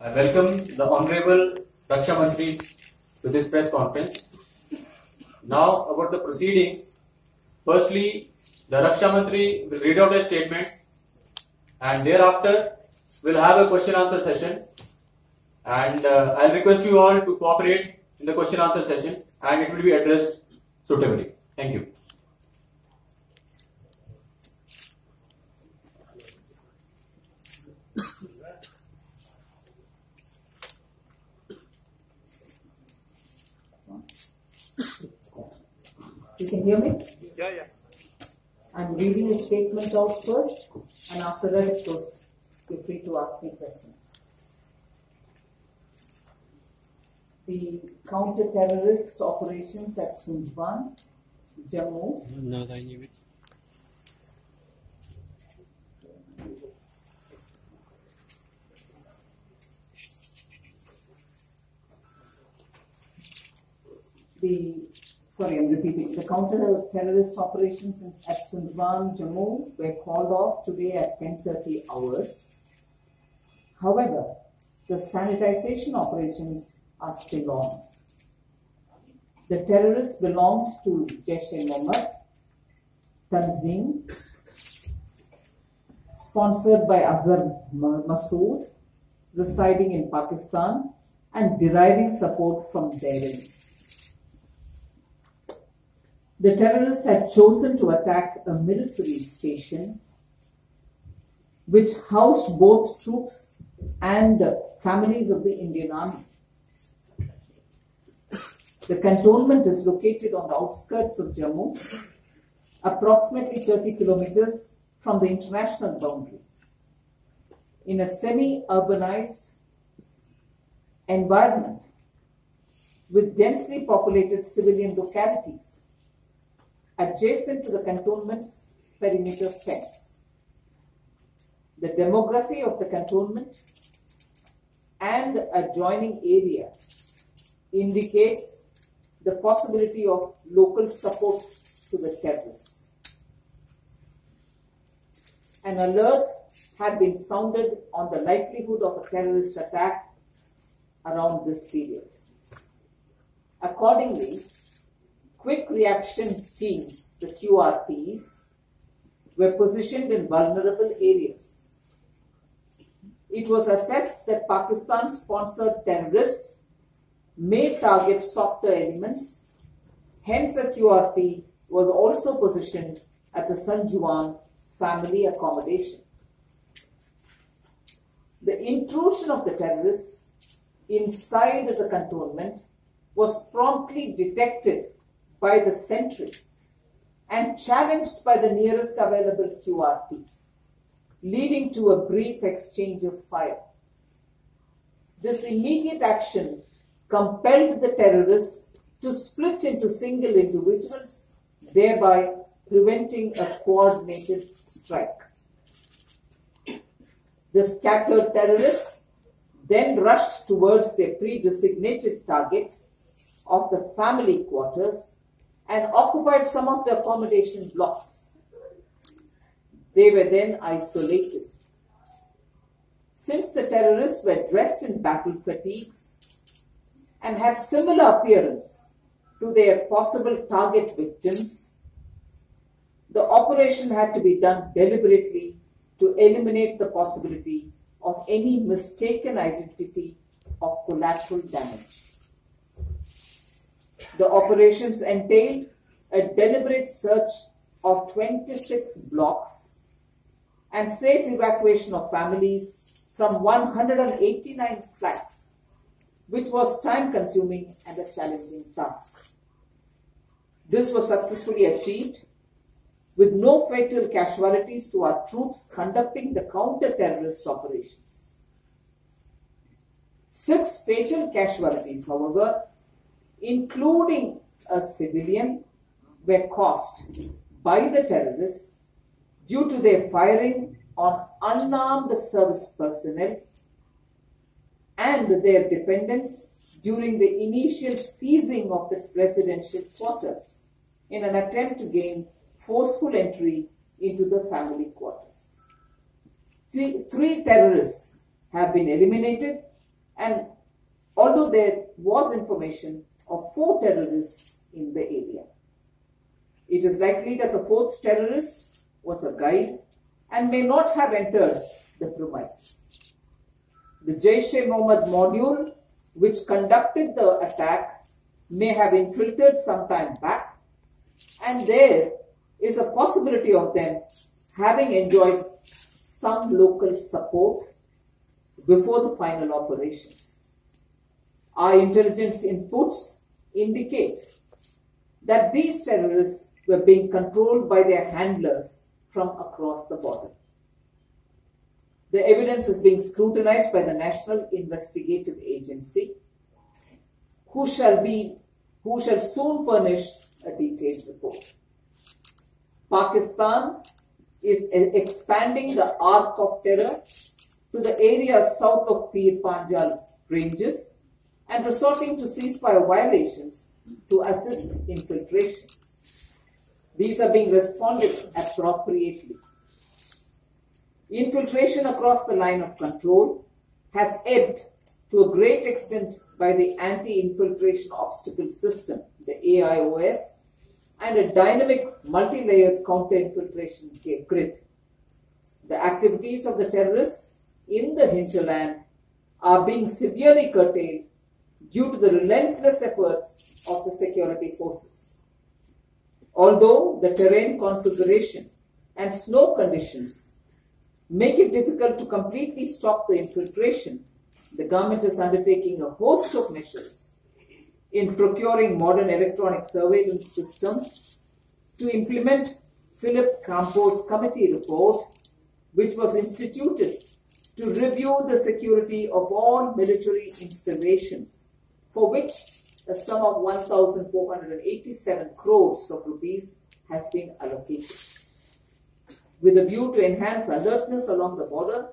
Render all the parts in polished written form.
I welcome the Honorable Raksha Mantri to this press conference. Now about the proceedings. Firstly, the Raksha Mantri will read out a statement and thereafter we'll have a question answer session, and I'll request you all to cooperate in the question answer session and it will be addressed suitably. Thank you. You can hear me? Yeah. I'm reading a statement out first, and after that, of course, feel free to ask me questions. The counter-terrorist operations at Sunjwan, Jammu. No, I knew it. I'm repeating. The counter-terrorist operations at Sunjwan, Jammu were called off today at 10:30 hours. However, the sanitization operations are still on. The terrorists belonged to Jaish-e-Mohammed, Tanzim, sponsored by Azhar Masood, residing in Pakistan and deriving support from therein. The terrorists had chosen to attack a military station which housed both troops and families of the Indian Army. The cantonment is located on the outskirts of Jammu, approximately 30 kilometers from the international boundary, in a semi-urbanized environment with densely populated civilian localities adjacent to the cantonment's perimeter fence. The demography of the cantonment and adjoining area indicates the possibility of local support to the terrorists. An alert had been sounded on the likelihood of a terrorist attack around this period. Accordingly, quick reaction teams, the QRTs, were positioned in vulnerable areas. It was assessed that Pakistan-sponsored terrorists may target softer elements, hence a QRT was also positioned at the Sunjwan family accommodation. The intrusion of the terrorists inside the cantonment was promptly detected by the sentry and challenged by the nearest available QRT, leading to a brief exchange of fire. This immediate action compelled the terrorists to split into single individuals, thereby preventing a coordinated strike. The scattered terrorists then rushed towards their pre-designated target of the family quarters and occupied some of the accommodation blocks. They were then isolated. Since the terrorists were dressed in battle fatigues and had similar appearance to their possible target victims, the operation had to be done deliberately to eliminate the possibility of any mistaken identity of collateral damage. The operations entailed a deliberate search of 26 blocks and safe evacuation of families from 189 flats, which was time-consuming and a challenging task. This was successfully achieved with no fatal casualties to our troops conducting the counter-terrorist operations. 6 fatal casualties, however, including a civilian, were caused by the terrorists due to their firing on unarmed service personnel and their dependents during the initial seizing of the residential quarters in an attempt to gain forceful entry into the family quarters. Three terrorists have been eliminated and although there was information of 4 terrorists in the area. It is likely that the 4th terrorist was a guide and may not have entered the premises. The Jaish-e-Mohammed module which conducted the attack may have infiltrated some time back, and there is a possibility of them having enjoyed some local support before the final operations. Our intelligence inputs indicate that these terrorists were being controlled by their handlers from across the border. The evidence is being scrutinized by the National Investigative Agency, who shall soon furnish a detailed report. Pakistan is expanding the arc of terror to the areas south of Pir Panjal ranges and resorting to ceasefire violations to assist infiltration. These are being responded appropriately. Infiltration across the line of control has ebbed to a great extent by the anti-infiltration obstacle system, the AIOS, and a dynamic multi-layered counter-infiltration grid. The activities of the terrorists in the hinterland are being severely curtailed due to the relentless efforts of the security forces. Although the terrain configuration and snow conditions make it difficult to completely stop the infiltration, the government is undertaking a host of measures in procuring modern electronic surveillance systems to implement Philip Campo's committee report, which was instituted to review the security of all military installations, for which a sum of 1,487 crores of rupees has been allocated. With a view to enhance alertness along the border,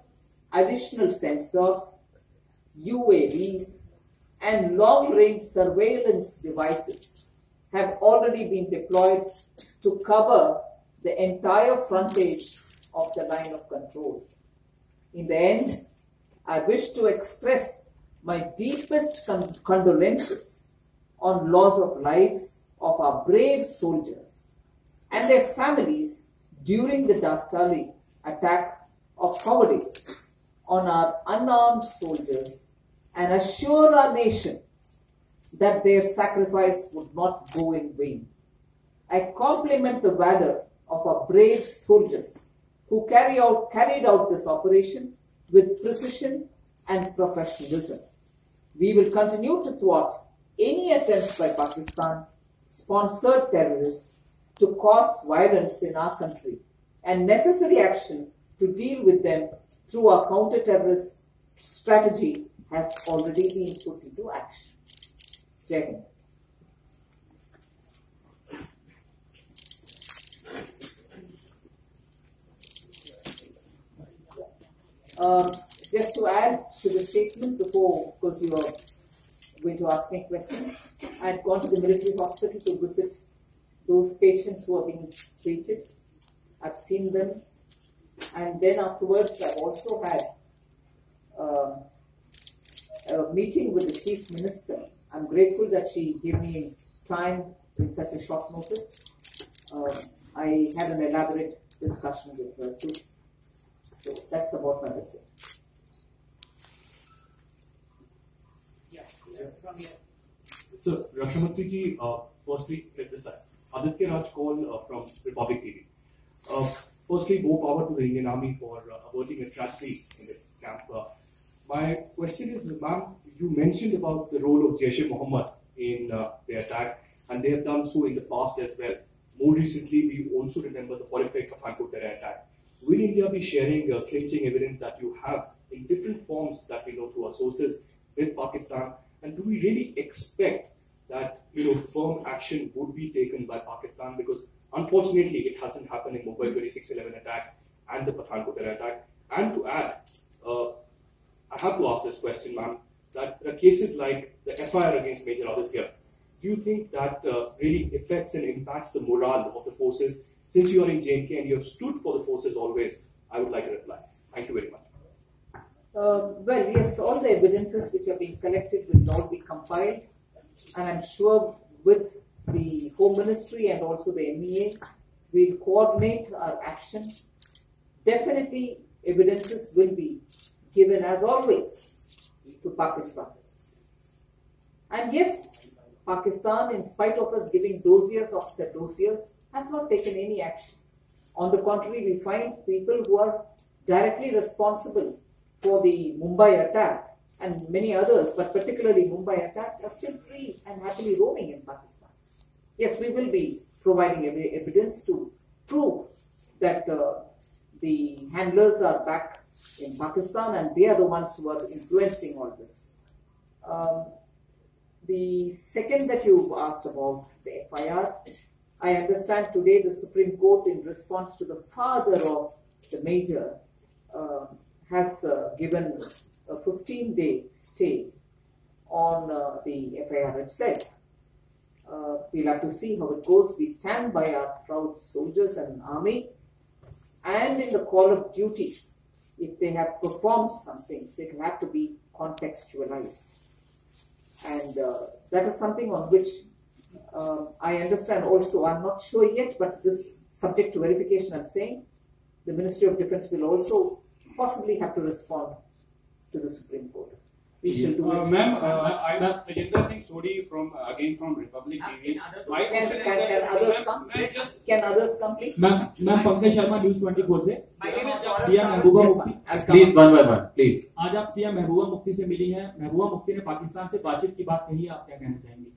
additional sensors, UAVs, and long-range surveillance devices have already been deployed to cover the entire frontage of the line of control. In the end, I wish to express my deepest condolences on loss of lives of our brave soldiers and their families during the dastardly attack of cowardice on our unarmed soldiers, and assure our nation that their sacrifice would not go in vain. I compliment the valor of our brave soldiers who carried out this operation with precision and professionalism. We will continue to thwart any attempts by Pakistan-sponsored terrorists to cause violence in our country, and necessary action to deal with them through our counter-terrorist strategy has already been put into action. Jai Hind. Just to add to the statement before, because you are going to ask me questions, I had gone to the military hospital to visit those patients who are being treated. I've seen them, and then afterwards I've also had a meeting with the Chief Minister. I'm grateful that she gave me time in such a short notice. I had an elaborate discussion with her too. So that's about my visit. So, Raksha Mantri ji, firstly, let this Aditya Raj call from Republic TV. Firstly, more power to the Indian Army for averting a tragedy in the camp. My question is, ma'am, you mentioned about the role of Jaish-e-Mohammed in the attack, and they have done so in the past as well. More recently, we also remember the horrific Headquarter attack. Will India be sharing clinching evidence that you have in different forms that we know through our sources with Pakistan? And do we really expect that firm action would be taken by Pakistan? Because unfortunately, it hasn't happened in Mumbai 26/11 attack and the Headquarter attack. And to add, I have to ask this question, ma'am, that there are cases like the FIR against Major Aditya. Do you think that really affects and impacts the morale of the forces? Since you are in JNK and you have stood for the forces always, I would like a reply. Thank you very much. Well, yes, all the evidences which are being collected will all be compiled, and I'm sure with the Home Ministry and also the MEA, we'll coordinate our action. Definitely, evidences will be given as always to Pakistan. And yes, Pakistan, in spite of us giving dossiers after dossiers, has not taken any action. On the contrary, we find people who are directly responsible for the Mumbai attack and many others, but particularly Mumbai attack, are still free and happily roaming in Pakistan. Yes, we will be providing evidence to prove that the handlers are back in Pakistan and they are the ones who are influencing all this. The second that you've asked about the FIR, I understand today the Supreme Court, in response to the father of the major, has given a 15-day stay on the FIR itself. We'll have to see how it goes. We stand by our proud soldiers and army, and in the call of duty, if they have performed some things, it will have to be contextualized. And that is something on which I understand also, I'm not sure yet, but this subject to verification, I'm saying, the Ministry of Defence will also possibly have to respond to the Supreme Court. We shall do it. Ma'am, I'm Ajendra Singh Sodhi from Republic TV. Can others come? Can others come, please? Ma'am, Pankaj Sharma, News 24 से. My name is Gaurav CM Mehbooba Mufti. Please, one by one, please. आज आप CM Mehbooba Mufti से मिली हैं. महबूबा मुफ्ती ने पाकिस्तान से बातचीत की बात कही है, आप क्या कहना चाहेंगी?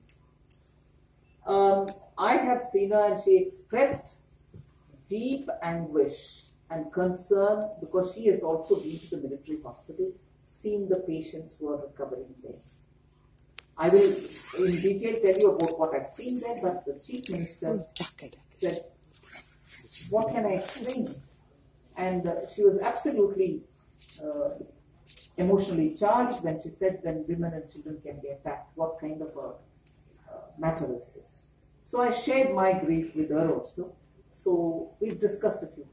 I have seen her and she expressed deep anguish and concern because she has also been to the military hospital, seen the patients who are recovering there. I will in detail tell you about what I've seen there, but the Chief Minister said, what can I explain? And she was absolutely emotionally charged when she said when women and children can be attacked, what kind of a matter is this? So I shared my grief with her also. So we've discussed a few things.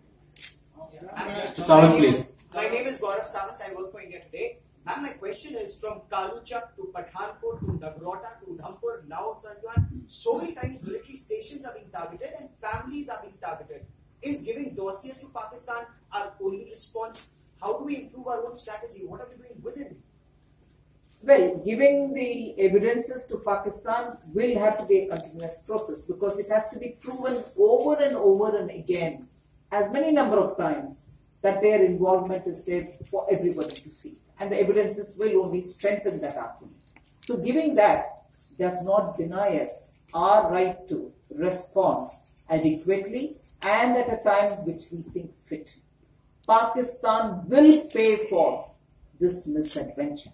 Sawant, please. My name is Gaurav Sawant. I work for India Today. And my question is from Kaluchak to Pathankot to Nagrota to Udhampur, now Sanjwan. So many times military stations are being targeted and families are being targeted. Is giving dossiers to Pakistan our only response? How do we improve our own strategy? What are we doing within? Well, giving the evidences to Pakistan will have to be a continuous process because it has to be proven over and over and again, as many number of times, that their involvement is there for everybody to see. And the evidences will only strengthen that argument. So giving that does not deny us our right to respond adequately and at a time which we think fit. Pakistan will pay for this misadventure.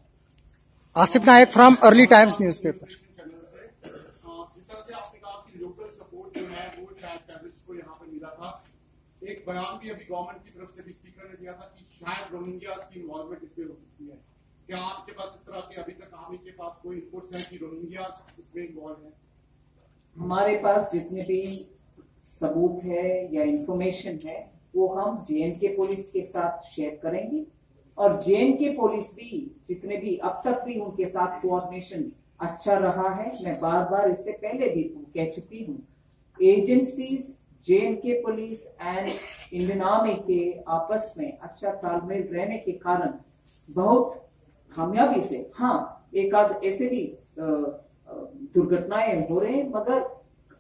Asif Nayak from Early Times newspaper. जिस तरह से आपने कहा कि local support जो है वो शायद टेररिस्ट को यहाँ पर मिला था, एक बयान भी अभी गवर्नमेंट की तरफ से भी स्पीकर ने दिया था कि शायद रोहिंग्यास की इन्वॉल्वमेंट इसमें हो सकती है. क्या आपके पास इस तरह के अभी तक आर्मी के पास कोई इनपुट्स हैं कि रोहिंग्यास इसमें इन्वॉल्व है? हमारे पास जितने भी सबूत है या इंफॉर्मेशन है वो हम JNK पुलिस के साथ शेयर करेंगे और JNK पुलिस भी जितने भी अब तक भी उनके साथ कोऑर्डिनेशन अच्छा रहा है. मैं बार बार इससे पहले भी कह चुकी हूँ, agencies JNK police and Indian army के आपस में अच्छा तालमेल रहने के कारण बहुत कामयाबी से, हाँ एक आध ऐसे भी दुर्घटनाएं हो रहे हैं मगर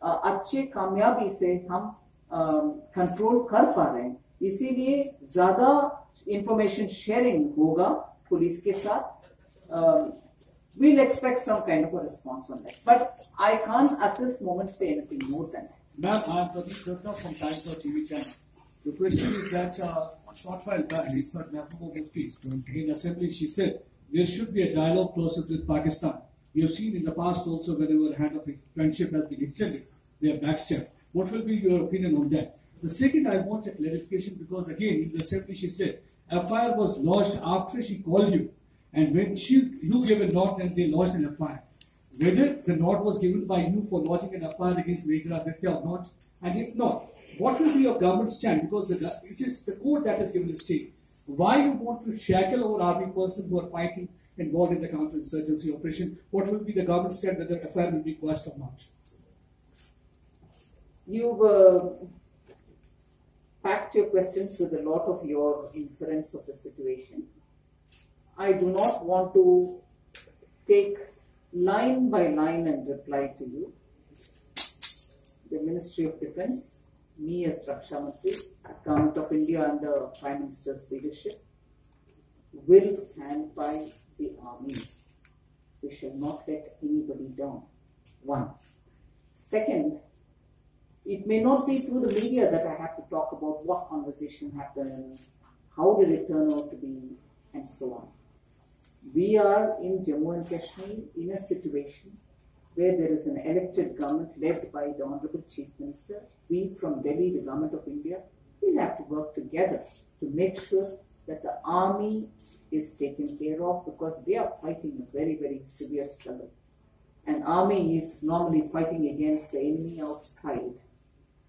अच्छे कामयाबी से हम कंट्रोल कर पा रहे हैं. इसीलिए ज्यादा इंफॉर्मेशन शेयरिंग होगा पुलिस के साथ. We'll expect some kind of a response on that, but I can't at this moment say anything more than that. Ma'am, I'm Pradeep Sharma from Times of TV channel. The question is that short while back, Mahbooba Mufti in assembly, she said there should be a dialogue process with Pakistan. We have seen in the past also whenever a hand of friendship has been extended, they are backstabbed. What will be your opinion on that? The second, I want a clarification because again in the assembly she said FIR was lodged after she called you, and when you gave a nod and they lodged an FIR. Whether the nod was given by you for lodging an FIR against Major Aditya or not, and if not, what will be your government stand? Because it is the court that has given a stay. Why you want to shackle our army personnel who are fighting involved in the counterinsurgency operation? What will be the government stand, whether affair will be quashed or not? You've packed your questions with a lot of your inference of the situation. I do not want to take line by line and reply to you. The Ministry of Defence, me as Raksha Mantri, Government of India under Prime Minister's leadership, will stand by the army. We shall not let anybody down. One. Second, it may not be through the media that I have to talk about what conversation happened, how did it turn out to be, and so on. We are in Jammu and Kashmir in a situation where there is an elected government led by the Honorable Chief Minister. We from Delhi, the Government of India, will have to work together to make sure that the army is taken care of, because they are fighting a very, very severe struggle. An army is normally fighting against the enemy outside.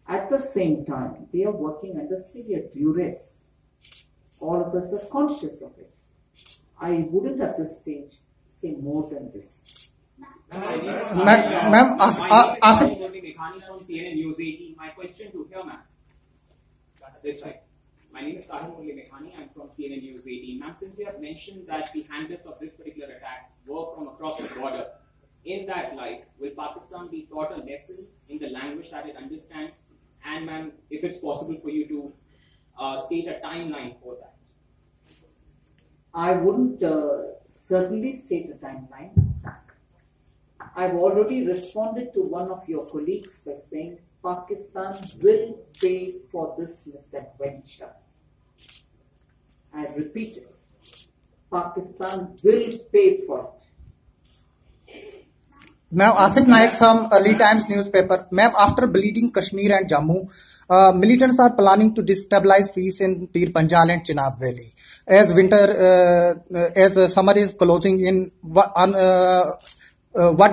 At the same time, they are working under severe duress. All of us are conscious of it. I wouldn't at this stage say more than this. Ma'am, Asif from CNN News 18. My question to her, ma'am. This side. My name is Sahil Murli Mekhani. I'm from CNN News 18. Ma'am, since you have mentioned that the handlers of this particular attack were from across the border, in that light, will Pakistan be taught a lesson in the language that it understands? And ma'am, if it's possible for you to state a timeline for that. I wouldn't certainly state a timeline. I've already responded to one of your colleagues by saying Pakistan will pay for this misadventure. I repeat it. Pakistan will pay for it. Ma'am, Asif Naik from Early Times newspaper. Ma'am, after bleeding Kashmir and Jammu, militants are planning to destabilize peace in Pir Panjal and Chenab Valley. As summer is closing in, what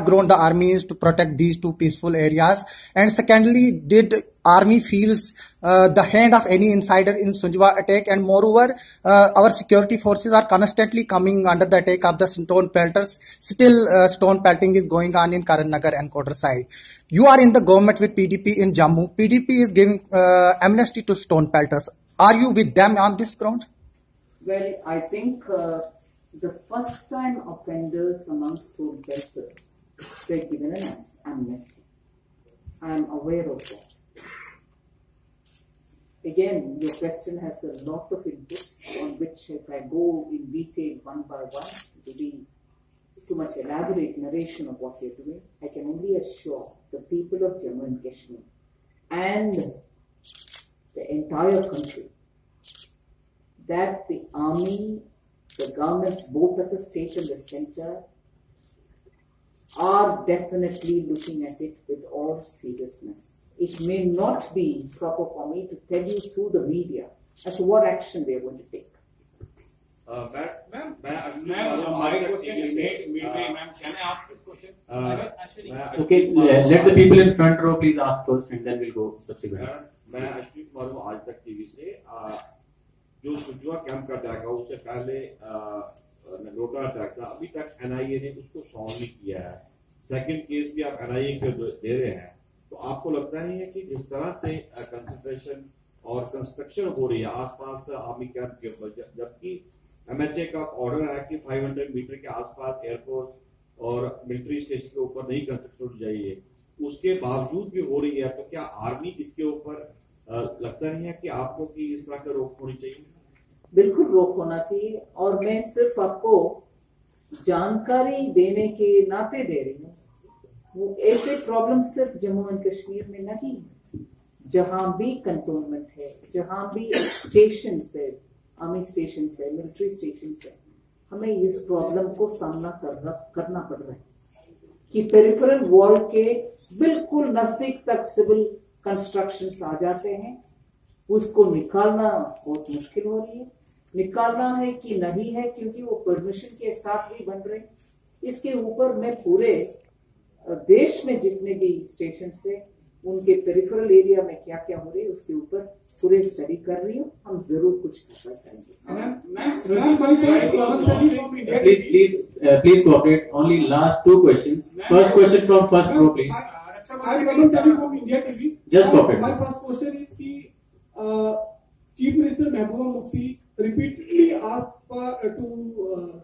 ground the army is to protect these two peaceful areas? And secondly, did army feels the hand of any insider in Sunjwa attack? And moreover, our security forces are constantly coming under the attack of the stone pelters. Still, stone pelting is going on in Karan-Nagar and Headquarter side. You are in the government with PDP in Jammu. PDP is giving amnesty to stone pelters. Are you with them on this ground? Well, I think the first time offenders among stone pelters were given an amnesty. I am aware of that. Again, your question has a lot of inputs on which, if I go in detail one by one, it will be too much elaborate narration of what we are doing. I can only assure the people of Jammu and Kashmir and the entire country that the army, the governments, both at the state and the center, are definitely looking at it with all seriousness. It may not be proper for me to tell you through the media as to what action they are going to take. Ma'am, my question is ma'am, can I ask this question? Okay, let the people in front row please ask first and then we'll go subsequently. मैं अश्विनी कुमार हूँ आज तक TV से जो सुजवा camp का attack है उससे पहले नगरोटा अटैक था अभी तक एनआईए ने उसको सॉल्व नहीं किया है सेकंड केस भी आप एनआईए को दे रहे हैं तो आपको लगता नहीं है कि जिस तरह से कंसंट्रेशन और कंस्ट्रक्शन हो रही है आसपास आर्मी कैंप के ऊपर जबकि एमएचए का ऑर्डर है कि 500 मीटर के आसपास एयरपोर्ट और मिलिट्री स्टेशन के ऊपर नहीं कंस्ट्रक्शन हो जाइए उसके बावजूद भी हो रही है तो क्या आर्मी इसके ऊपर लगता नहीं है कि आपको कि इस तरह का रोक होनी चाहिए बिल्कुल रोक होना चाहिए और मैं सिर्फ आपको जानकारी देने के नाते दे रही हूँ वो ऐसे प्रॉब्लम सिर्फ जम्मू एंड कश्मीर में नहीं जहां भी कंटोनमेंट है जहां भी स्टेशन है आर्मी स्टेशन है मिलिट्री स्टेशन है हमें इस प्रॉब्लम को सामना करना पड़ रहा है कि पेरिफेरल वॉल के बिल्कुल नजदीक तक सिविल कंस्ट्रक्शंस आ जाते हैं उसको निकालना बहुत मुश्किल हो रही है निकालना है कि नहीं है क्योंकि वो परमिशन के साथ भी बन रहे इसके ऊपर मैं पूरे देश में जितने भी स्टेशन से उनके पेरिफेरल एरिया में क्या क्या हो रही है उसके ऊपर पूरे स्टडी कर रही हूँ. हम जरूर कुछ कर पाएंगे. Please cooperate. Only last two questions. First question from first row, please. Just cooperate. My first question is कि Chief Minister Mehbooba Mufti repeatedly asked to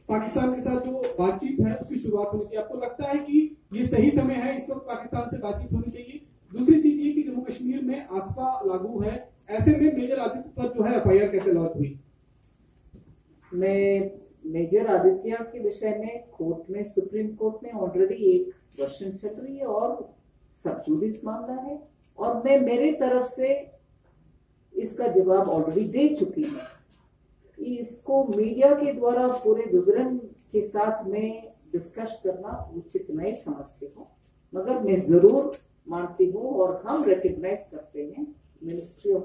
Pakistan के साथ जो बातचीत है उसकी शुरुआत होनी चाहिए. आपको लगता है कि ये सही समय है इस वक्त पाकिस्तान से बातचीत होनी चाहिए? दूसरी चीज ये कि जम्मू कश्मीर में आसपा लागू है, ऐसे में मेजर आदित्य पर जो है एफआईआर कैसे लॉन्च हुई? मैं मेजर आदित्य के विषय में कोर्ट में, सुप्रीम कोर्ट में ऑलरेडी एक वर्षन चल रही है और सब जुडिस मामला है और मैं मेरे तरफ से इसका जवाब ऑलरेडी दे चुकी हूँ. इसको मीडिया के द्वारा पूरे विवरण के साथ में डिस्कस करना उचित नहीं समझती हूँ, मगर मैं जरूर मानती हूँ और हम रिकॉग्नाइज करते हैं मिनिस्ट्री ऑफ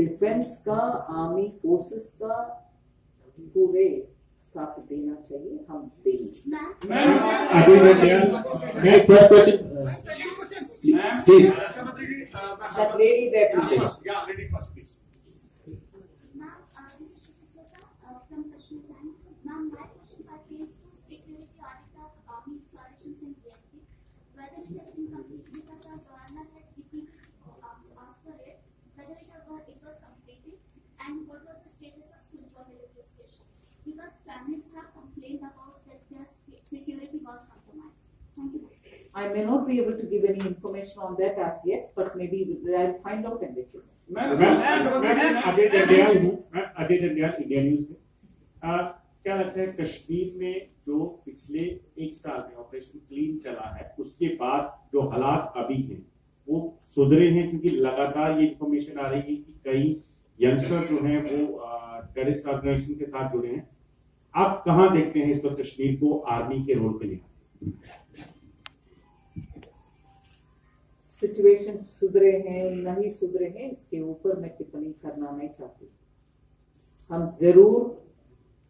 डिफेंस का, आर्मी फोर्सेस का पूरे साथ देना चाहिए. हम देंगे. First question, please. That lady that Yeah, lady first, please. From Kashmir Bank. Ma'am, my question pertains to security audit of army installations in JNK. Whether it has been completed because our governor had repeatedly asked for it, whether it was completed, and what was the status of Sunjwa military station? Because families have complained about that their security was compromised. Thank you. I may not be able to give any information on that as yet, but maybe I'll find out and let you know. Ajay Jandial India news से. क्या लगता है कश्मीर में जो पिछले एक साल में ऑपरेशन क्लीन चला है उसके बाद जो हालात अभी हैं वो सुधरे हैं? क्योंकि लगातार ये इंफॉर्मेशन आ रही है कि कई यंगस्टर जो हैं वो टेररिस्ट ऑर्गेनाइजेशन के साथ जुड़े हैं. आप कहां देखते हैं इस वक्त कश्मीर को आर्मी के रोल पे लिहाज से? सिचुएशन सुधरे हैं नहीं सुधरे हैं इसके ऊपर मैं टिप्पणी करना नहीं चाहती. हम जरूर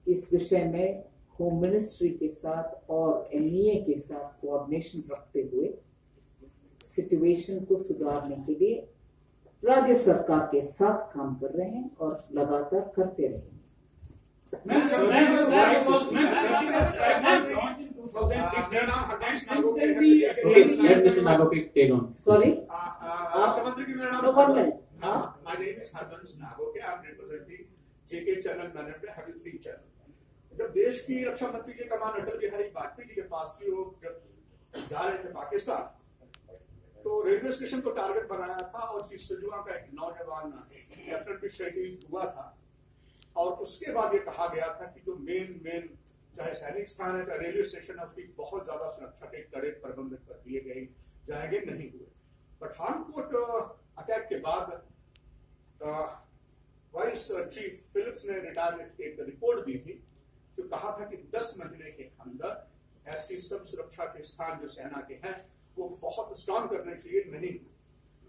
इस विषय में होम मिनिस्ट्री के साथ और एमईए के साथ कोऑर्डिनेशन रखते हुए सिचुएशन को सुधारने के लिए राज्य सरकार के साथ काम कर रहे हैं और लगातार करते रहेंगे. Sorry? No, 1 minute. My name is Harbans Nagoke. I am representing JK channel manager Havil 3 channel. जब देश की रक्षा मंत्री के कमान अटल बिहारी वाजपेयी जी के पास थी, वो जब जा रहे थे पाकिस्तान तो रेलवे स्टेशन को टारगेट बनाया था और सुजवा का एक नौजवान डेफिनेटली शहीद हुआ था. और उसके बाद ये कहा गया था कि जो मेन चाहे सैनिक स्थान है चाहे रेलवे स्टेशन है उसकी बहुत ज्यादा सुरक्षा के कड़े प्रबंध कर दिए गए जाएंगे, नहीं हुए. पठानकोट अटैक के बाद वाइस चीफ फिलिप्स ने रिटायरमेंट एक रिपोर्ट दी थी जो कहा था कि 10 महीने के अंदर ऐसी सब सुरक्षा के स्थान जो सेना के हैं वो बहुत स्ट्रांग करने चाहिए, नहीं.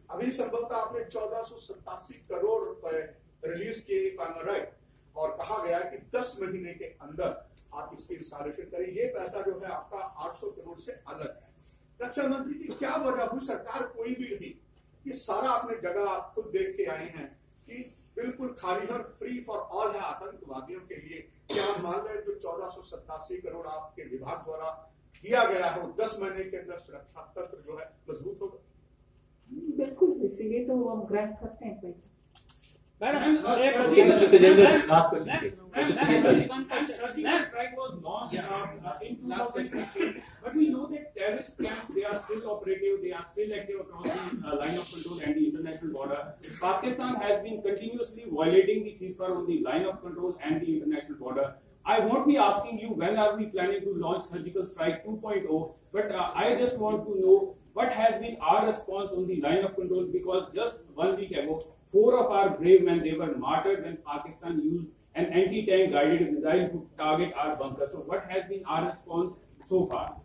अभी संभवतः आपने 1487 करोड़ रुपए रिलीज किए राइट और कहा गया कि 10 महीने के अंदर आप इसकी इंस्टॉलेशन करें. ये पैसा जो है आपका 800 करोड़ से अलग है. रक्षा मंत्री की क्या वजह हुई? सरकार कोई भी नहीं, ये सारा आपने जगह आप खुद देख के आए हैं कि बिल्कुल खाली और फ्री फॉर ऑल है आतंकवादियों के लिए. क्या आप मान रहे हैं जो 1487 करोड़ आपके विभाग द्वारा दिया गया है वो 10 महीने के अंदर सुरक्षा तंत्र जो है मजबूत होगा? बिल्कुल, इसीलिए तो हम ग्रांट करते हैं पैसा. Mr. Tejinder, last question, please. Strike was launched in 2016, but we know that terrorist camps, they are still operative, they are still active across the line of control and the international border. Pakistan has been continuously violating the ceasefire on the line of control and the international border. I won't be asking you when are we planning to launch Surgical Strike 2.0, but I just want to know what has been our response on the line of control, because just 1 week ago, 4 of our brave men, they were martyred when Pakistan used an anti-tank guided missile to target our bunker. So what has been our response so far?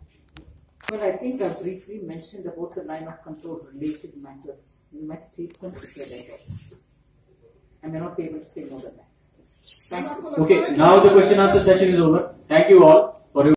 Well, I think I briefly mentioned about the line of control related matters in my statement. I may not be able to say more than that. Okay, now the question answer session is over. Thank you all.